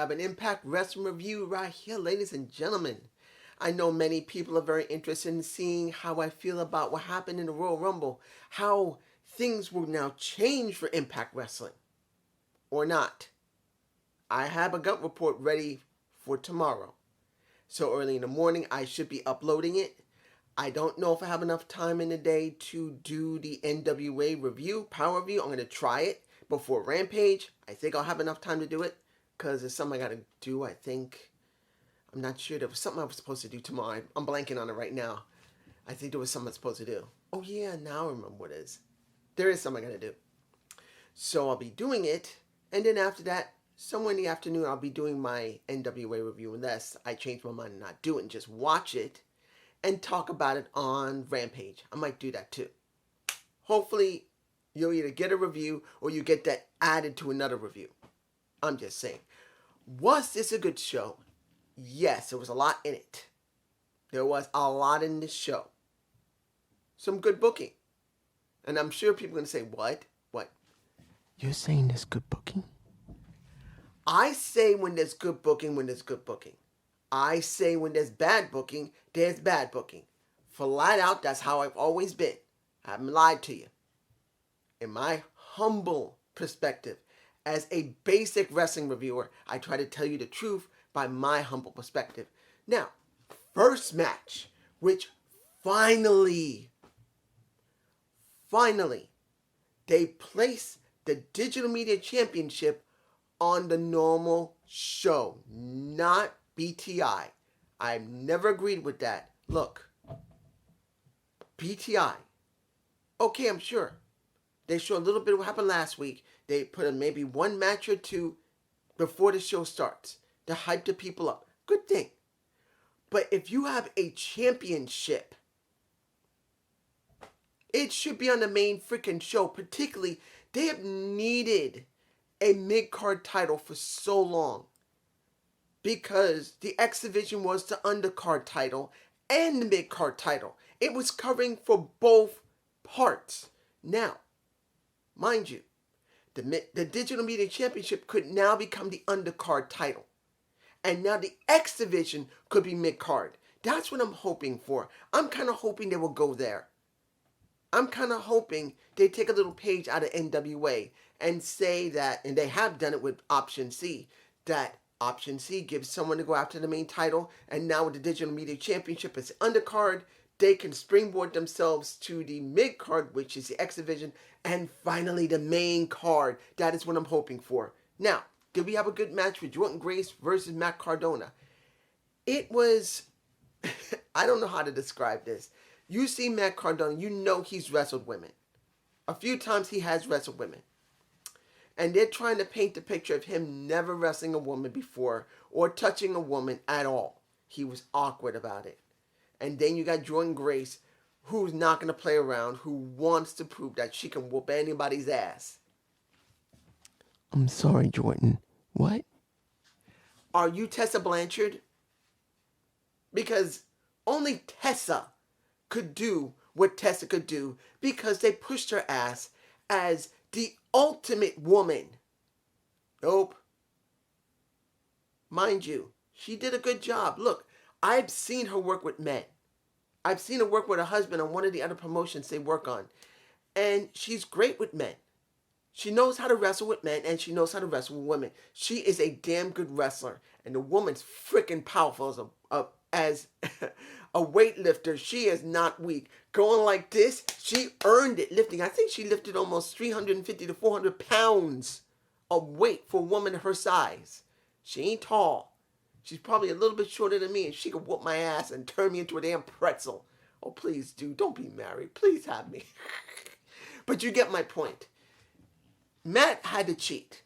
have an Impact Wrestling review right here, ladies and gentlemen. I know many people are very interested in seeing how I feel about what happened in the Royal Rumble, how things will now change for Impact Wrestling, or not. I have a gut report ready for tomorrow. So early in the morning, I should be uploading it. I don't know if I have enough time in the day to do the NWA review, power review. I'm going to try it before Rampage. I think I'll have enough time to do it because there's something I got to do, I think. I'm not sure. There was something I was supposed to do tomorrow. I'm blanking on it right now. I think there was something I was supposed to do. Oh, yeah, now I remember what it is. There is something I got to do. So I'll be doing it. And then after that, somewhere in the afternoon, I'll be doing my NWA review. Unless I change my mind and not do it and just watch it and talk about it on Rampage. I might do that too. Hopefully, you'll either get a review or you get that added to another review. I'm just saying. Was this a good show? Yes, there was a lot in it. There was a lot in this show. Some good booking. And I'm sure people are going to say, what? What? You're saying there's good booking? I say when there's good booking, when there's good booking. I say when there's bad booking, there's bad booking. Flat out, that's how I've always been. I haven't lied to you. In my humble perspective, as a basic wrestling reviewer, I try to tell you the truth by my humble perspective. Now, first match, which finally, they place the Digital Media Championship on the normal show, not BTI. I've never agreed with that. Look, BTI. Okay, I'm sure. They show a little bit of what happened last week. They put in maybe one match or two before the show starts to hype the people up. Good thing. But if you have a championship, it should be on the main freaking show. Particularly, they have needed a mid-card title for so long. Because the X Division was the undercard title and the mid-card title. It was covering for both parts. Now, mind you, the Digital Media Championship could now become the undercard title. And now the X Division could be mid-card. That's what I'm hoping for. I'm kind of hoping they will go there. I'm kind of hoping they take a little page out of NWA and say that, and they have done it with Option C, that Option C gives someone to go after the main title, and now with the Digital Media Championship as undercard, they can springboard themselves to the mid-card, which is the X Division, and finally the main card. That is what I'm hoping for. Now, did we have a good match with Jordynne Grace versus Matt Cardona? It was, I don't know how to describe this. You see Matt Cardona, you know he's wrestled women. A few times he has wrestled women. And they're trying to paint the picture of him never wrestling a woman before or touching a woman at all. He was awkward about it. And then you got Jordynne Grace, who's not going to play around, who wants to prove that she can whoop anybody's ass. I'm sorry, Jordynne. What? Are you Tessa Blanchard? Because only Tessa could do what Tessa could do because they pushed her ass as the ultimate woman. Nope. Mind you, she did a good job. Look, I've seen her work with men. I've seen her work with her husband on one of the other promotions they work on. And she's great with men. She knows how to wrestle with men and she knows how to wrestle with women. She is a damn good wrestler. And the woman's freaking powerful as a weightlifter. She is not weak. Going like this, she earned it lifting. I think she lifted almost 350 to 400 pounds of weight for a woman her size. She ain't tall. She's probably a little bit shorter than me and she could whoop my ass and turn me into a damn pretzel. Oh, please, dude, don't be married. Please have me. But you get my point. Matt had to cheat.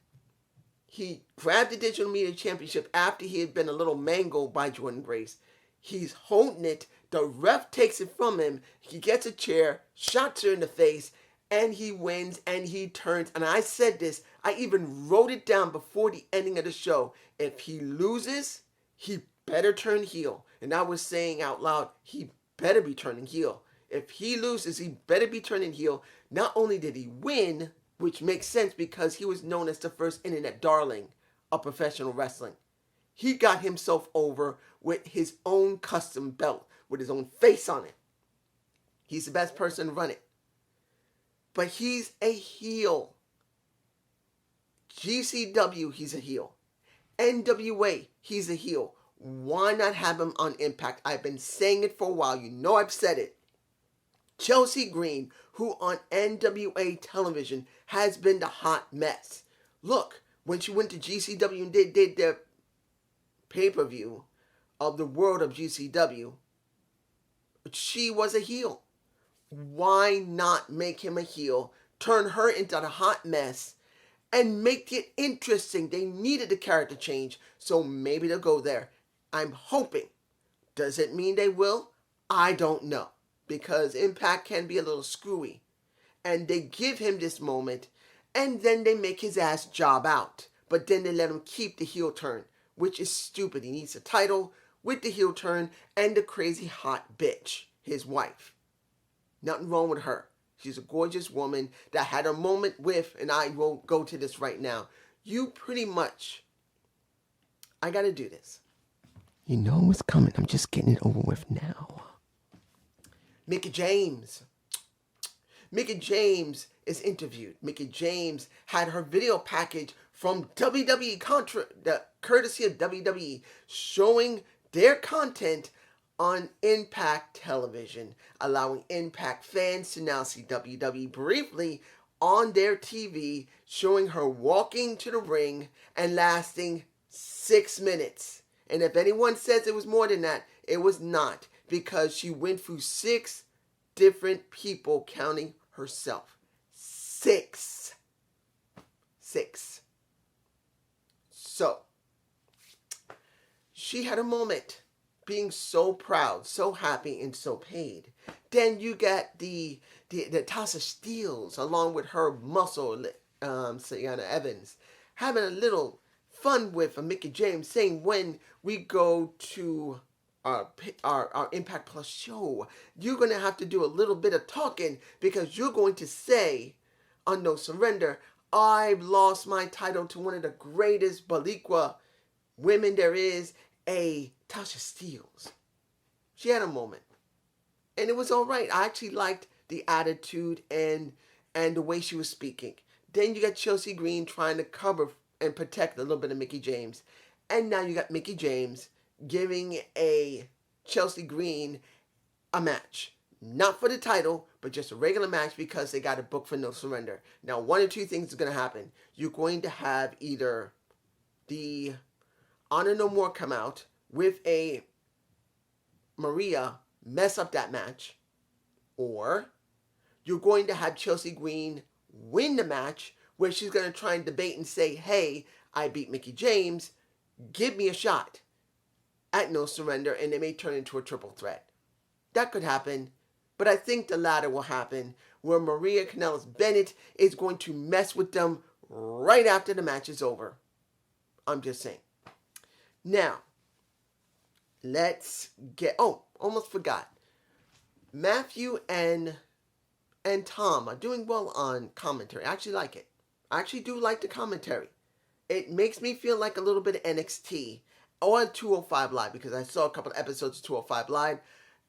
He grabbed the Digital Media Championship after he had been a little mangled by Jordynne Grace. He's holding it. The ref takes it from him. He gets a chair, shots her in the face, and he wins and he turns. And I said this, I even wrote it down before the ending of the show. If he loses, he better turn heel. And I was saying out loud, he better be turning heel. If he loses, he better be turning heel. Not only did he win, which makes sense because he was known as the first internet darling of professional wrestling. He got himself over with his own custom belt with his own face on it. He's the best person to run it. But he's a heel. GCW, he's a heel. NWA, he's a heel. Why not have him on Impact? I've been saying it for a while. You know I've said it. Chelsea Green, who on NWA television has been the hot mess. Look, when she went to GCW and did their pay-per-view of the world of GCW, she was a heel. Why not make him a heel, turn her into the hot mess, and make it interesting? They needed a character change, so maybe they'll go there. I'm hoping. Does it mean they will? I don't know, because Impact can be a little screwy. And they give him this moment, and then they make his ass job out. But then they let him keep the heel turn, which is stupid. He needs a title with the heel turn and the crazy hot bitch, his wife. Nothing wrong with her. She's a gorgeous woman that had a moment with, and I won't go to this right now. You pretty much, I gotta do this. You know what's coming. I'm just getting it over with now. Mickie James. Mickie James is interviewed. Mickie James had her video package from WWE, courtesy of WWE, showing their content on Impact Television, allowing Impact fans to now see WWE briefly on their TV, showing her walking to the ring and lasting 6 minutes. And if anyone says it was more than that, it was not, because she went through 6 different people, counting herself. 6. So, she had a moment, being so proud, so happy, and so paid. Then you got the Tasha Steelz, along with her muscle, Sayana Evans, having a little fun with Mickie James, saying when we go to our Impact Plus show, you're going to have to do a little bit of talking, because you're going to say on No Surrender, I've lost my title to one of the greatest Boricua women there is, a Tasha Steelz. She had a moment, and it was all right. I actually liked the attitude and the way she was speaking. Then you got Chelsea Green trying to cover and protect a little bit of Mickie James, and now you got Mickie James giving a Chelsea Green a match, not for the title, but just a regular match, because they got a book for No Surrender. Now, one or two things is going to happen. You're going to have either the Honor No More come out with a Maria mess up that match, or you're going to have Chelsea Green win the match, where she's going to try and debate and say, hey, I beat Mickie James, give me a shot at No Surrender, and they may turn into a triple threat. That could happen, but I think the latter will happen, where Maria Kanellis Bennett is going to mess with them right after the match is over. I'm just saying. Now, let's get... Oh, almost forgot. Matthew and Tom are doing well on commentary. I actually like it. I actually do like the commentary. It makes me feel like a little bit of NXT or 205 Live, because I saw a couple of episodes of 205 Live,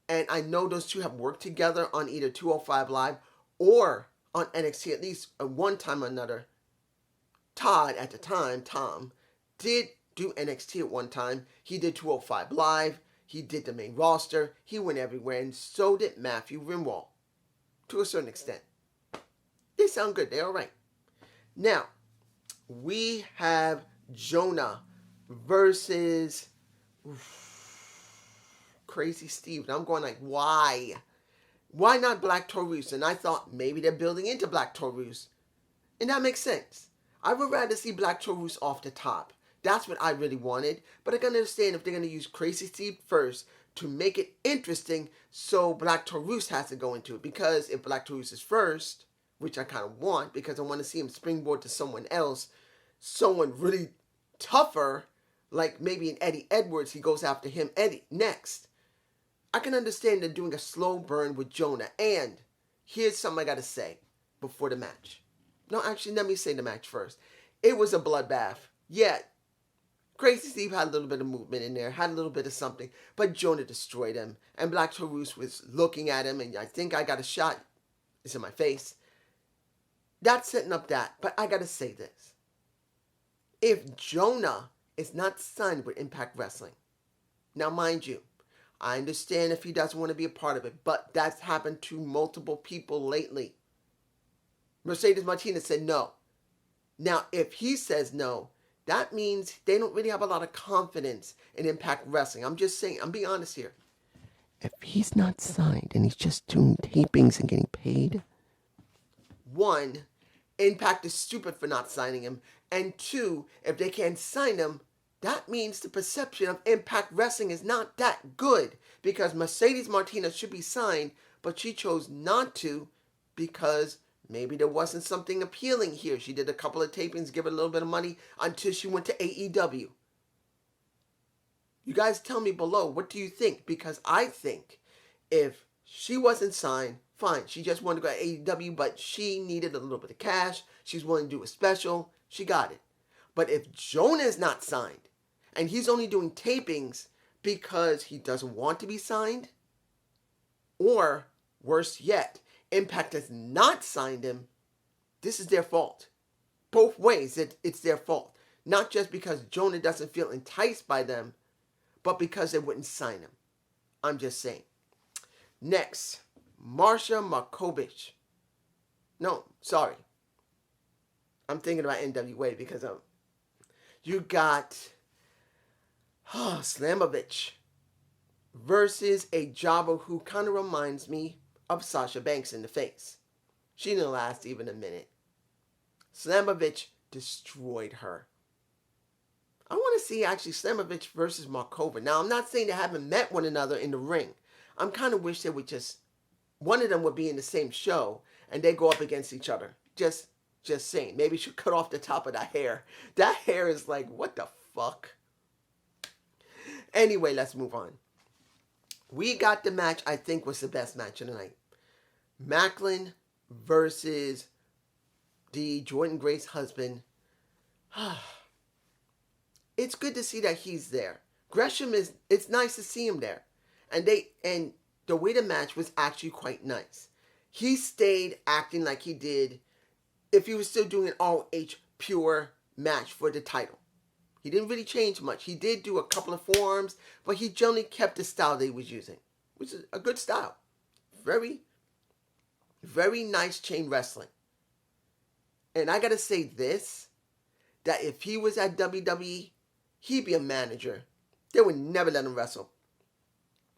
and I know those two have worked together on either 205 Live or on NXT at least one time or another. Todd, at the time, Tom, did do NXT at one time. He did 205 Live. He did the main roster. He went everywhere, and so did Matthew Rimwald, to a certain extent. They sound good. They're all right. Now, we have Jonah versus Crazy Steve. And I'm going like, why? Why not Black Taurus? And I thought maybe they're building into Black Taurus. And that makes sense. I would rather see Black Taurus off the top. That's what I really wanted. But I can understand if they're going to use Crazy Steve first to make it interesting, so Black Taurus has to go into it. Because if Black Taurus is first, which I kind of want, because I want to see him springboard to someone else, someone really tougher, like maybe an Eddie Edwards, he goes after him, Eddie, next. I can understand they're doing a slow burn with Jonah. And here's something I got to say before the match. No, actually, let me say the match first. It was a bloodbath. Yeah, Crazy Steve had a little bit of movement in there, had a little bit of something, but Jonah destroyed him. And Black Taurus was looking at him, and I think I got a shot. It's in my face. That's setting up that. But I gotta say this. If Jonah is not signed with Impact Wrestling, now mind you, I understand if he doesn't want to be a part of it, but that's happened to multiple people lately. Mercedes Martinez said no. Now, if he says no, that means they don't really have a lot of confidence in Impact Wrestling. I'm just saying, I'm being honest here. If he's not signed and he's just doing tapings and getting paid, one, Impact is stupid for not signing him. And two, if they can't sign him, that means the perception of Impact Wrestling is not that good, because Mercedes Martinez should be signed, but she chose not to because maybe there wasn't something appealing here. She did a couple of tapings, give her a little bit of money until she went to AEW. You guys tell me below, what do you think? Because I think if she wasn't signed, fine. She just wanted to go to AEW, but she needed a little bit of cash. She's willing to do a special. She got it. But if Jonah is not signed, and he's only doing tapings because he doesn't want to be signed, or worse yet, Impact has not signed him, this is their fault. Both ways, it's their fault. Not just because Jonah doesn't feel enticed by them, but because they wouldn't sign him. I'm just saying. Next, Marsha Markovich. No, sorry. I'm thinking about NWA because you got Slamovich versus a jobber who kind of reminds me of Sasha Banks in the face. She didn't last even a minute. Slamovich destroyed her. I want to see actually Slamovich versus Markova. Now, I'm not saying they haven't met one another in the ring. I'm kind of wish they would just, one of them would be in the same show and they go up against each other. Just saying. Maybe you should cut off the top of that hair. That hair is like, what the fuck? Anyway, let's move on. We got the match I think was the best match of the night. Maclin versus the Jordynne Grace husband. It's good to see that he's there. Gresham it's nice to see him there. And the way the match was actually quite nice. He stayed acting like he did if he was still doing an all-H pure match for the title. He didn't really change much. He did do a couple of forearms, but he generally kept the style that he was using, which is a good style. Very, very nice chain wrestling. And I gotta say this, that if he was at WWE, he'd be a manager. They would never let him wrestle.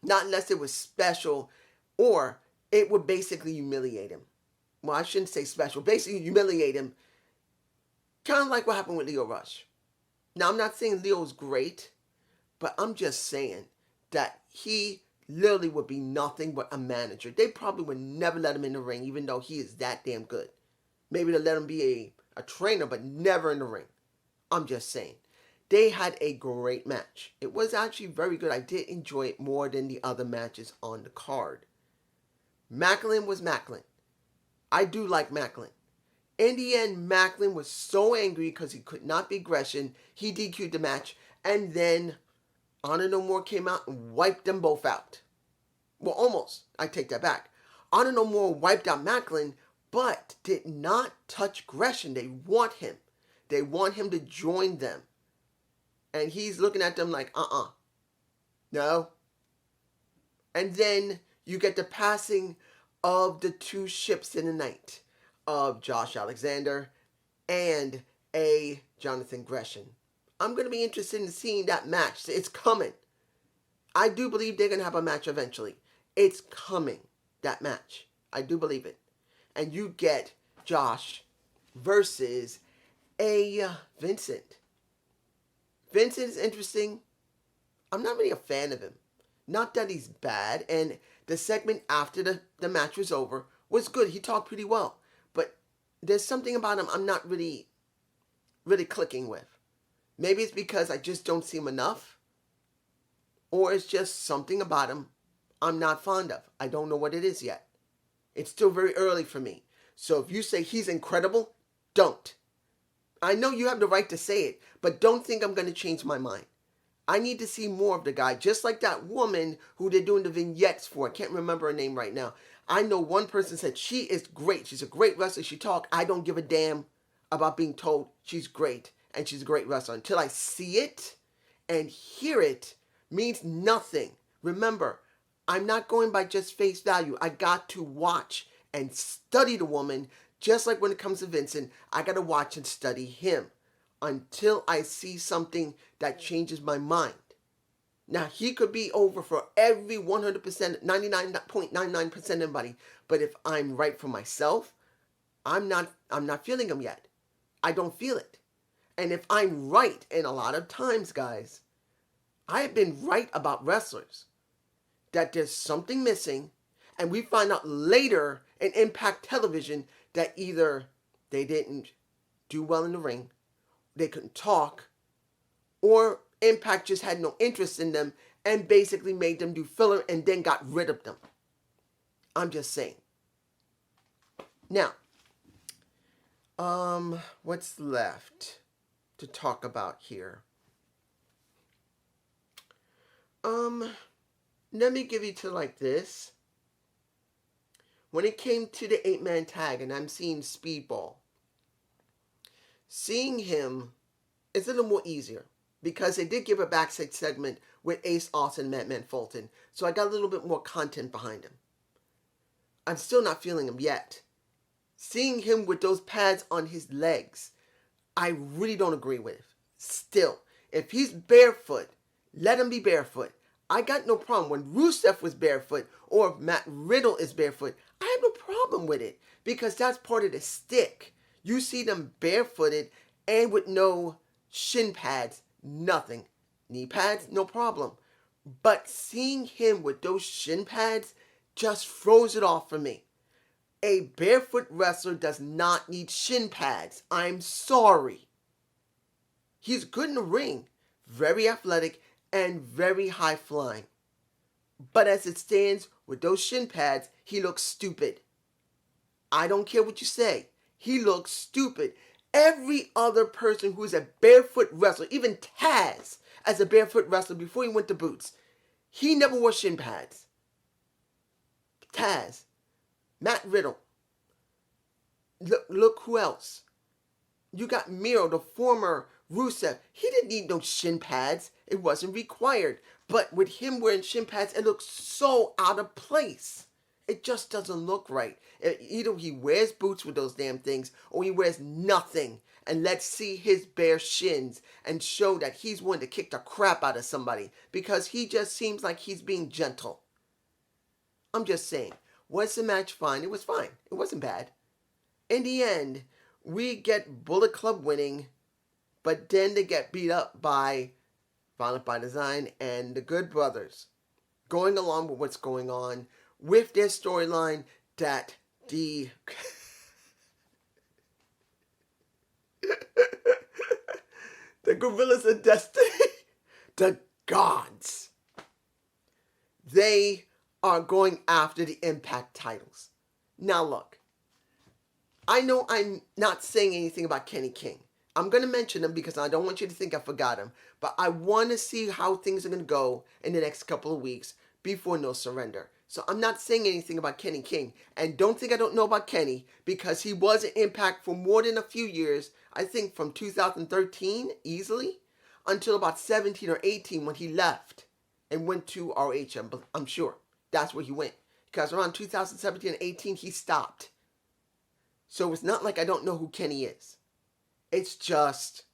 Not unless it was special, or it would basically humiliate him. Well, I shouldn't say special. Basically humiliate him. Kind of like what happened with Lio Rush. Now, I'm not saying Leo's great, but I'm just saying that he literally would be nothing but a manager. They probably would never let him in the ring, even though he is that damn good. Maybe they'll let him be a trainer, but never in the ring. I'm just saying. They had a great match. It was actually very good. I did enjoy it more than the other matches on the card. Maclin was Maclin. I do like Maclin. In the end, Maclin was so angry because he could not beat Gresham. He DQ'd the match. And then Honor No More came out and wiped them both out. Well, almost. I take that back. Honor No More wiped out Maclin, but did not touch Gresham. They want him. They want him to join them. And he's looking at them like, no. And then you get the passing of the two ships in the night of Josh Alexander and a Jonathan Gresham. I'm going to be interested in seeing that match. It's coming. I do believe they're going to have a match eventually. It's coming, that match. I do believe it. And you get Josh versus a Vincent. Vincent is interesting. I'm not really a fan of him. Not that he's bad. And the segment after the match was over was good. He talked pretty well. But there's something about him I'm not really clicking with. Maybe it's because I just don't see him enough. Or it's just something about him I'm not fond of. I don't know what it is yet. It's still very early for me. So if you say he's incredible, don't. I know you have the right to say it, but don't think I'm going to change my mind. I need to see more of the guy, just like that woman who they're doing the vignettes for. I can't remember her name right now. I know one person said she is great. She's a great wrestler. She talk. I don't give a damn about being told she's great and she's a great wrestler. Until I see it and hear it means nothing. Remember, I'm not going by just face value. I got to watch and study the woman, just like when it comes to Vincent. I got to watch and study him until I see something that changes my mind. Now, he could be over for every 100%, 99.99% of everybody. But if I'm right for myself, I'm not feeling him yet. I don't feel it. And if I'm right, and a lot of times, guys, I have been right about wrestlers, that there's something missing, and we find out later in Impact Television that either they didn't do well in the ring, they couldn't talk, or Impact just had no interest in them and basically made them do filler and then got rid of them. I'm just saying. Now, what's left to talk about here? Let me give you to like this. When it came to the 8-man tag, and I'm seeing Speedball, seeing him is a little more easier because they did give a backstage segment with Ace Austin and Madman Fulton, so I got a little bit more content behind him. I'm still not feeling him yet. Seeing him with those pads on his legs, I really don't agree with. Still, if he's barefoot, let him be barefoot. I got no problem. When Rusev was barefoot or if Matt Riddle is barefoot, I have no problem with it because that's part of the stick. You see them barefooted and with no shin pads, nothing. Knee pads, no problem. But seeing him with those shin pads just throws it off for me. A barefoot wrestler does not need shin pads. I'm sorry. He's good in the ring, very athletic, and very high flying. But as it stands, with those shin pads, he looks stupid. I don't care what you say. He looks stupid. Every other person who's a barefoot wrestler, even Taz as a barefoot wrestler before he went to boots, he never wore shin pads. Taz, Matt Riddle. Look who else. You got Miro, the former Rusev. He didn't need no shin pads. It wasn't required. But with him wearing shin pads, it looks so out of place. It just doesn't look right. Either he wears boots with those damn things, or he wears nothing. And let's see his bare shins and show that he's one to kick the crap out of somebody. Because he just seems like he's being gentle. I'm just saying. Was the match fine? It was fine. It wasn't bad. In the end, we get Bullet Club winning, but then they get beat up by Violent by Design and the Good Brothers, going along with what's going on with their storyline that the the Gorillas of Destiny, the gods, they are going after the Impact titles. Now look, I know I'm not saying anything about Kenny King. I'm going to mention him because I don't want you to think I forgot him. But I want to see how things are going to go in the next couple of weeks before No Surrender. So I'm not saying anything about Kenny King. And don't think I don't know about Kenny because he was an Impact for more than a few years. I think from 2013 easily until about 17 or 18 when he left and went to ROH. I'm sure that's where he went. Because around 2017 and 18 he stopped. So it's not like I don't know who Kenny is. It's just,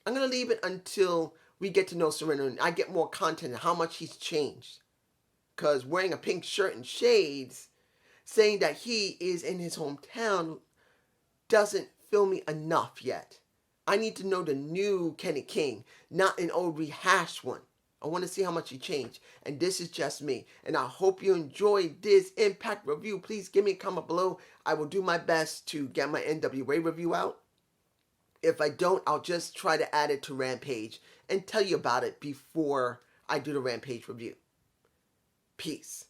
I'm going to leave it until we get to No Surrender and I get more content on how much he's changed. Because wearing a pink shirt and shades, saying that he is in his hometown, doesn't fill me enough yet. I need to know the new Kenny King, not an old rehashed one. I want to see how much he changed. And this is just me. And I hope you enjoyed this Impact review. Please give me a comment below. I will do my best to get my NWA review out. If I don't, I'll just try to add it to Rampage and tell you about it before I do the Rampage review. Peace.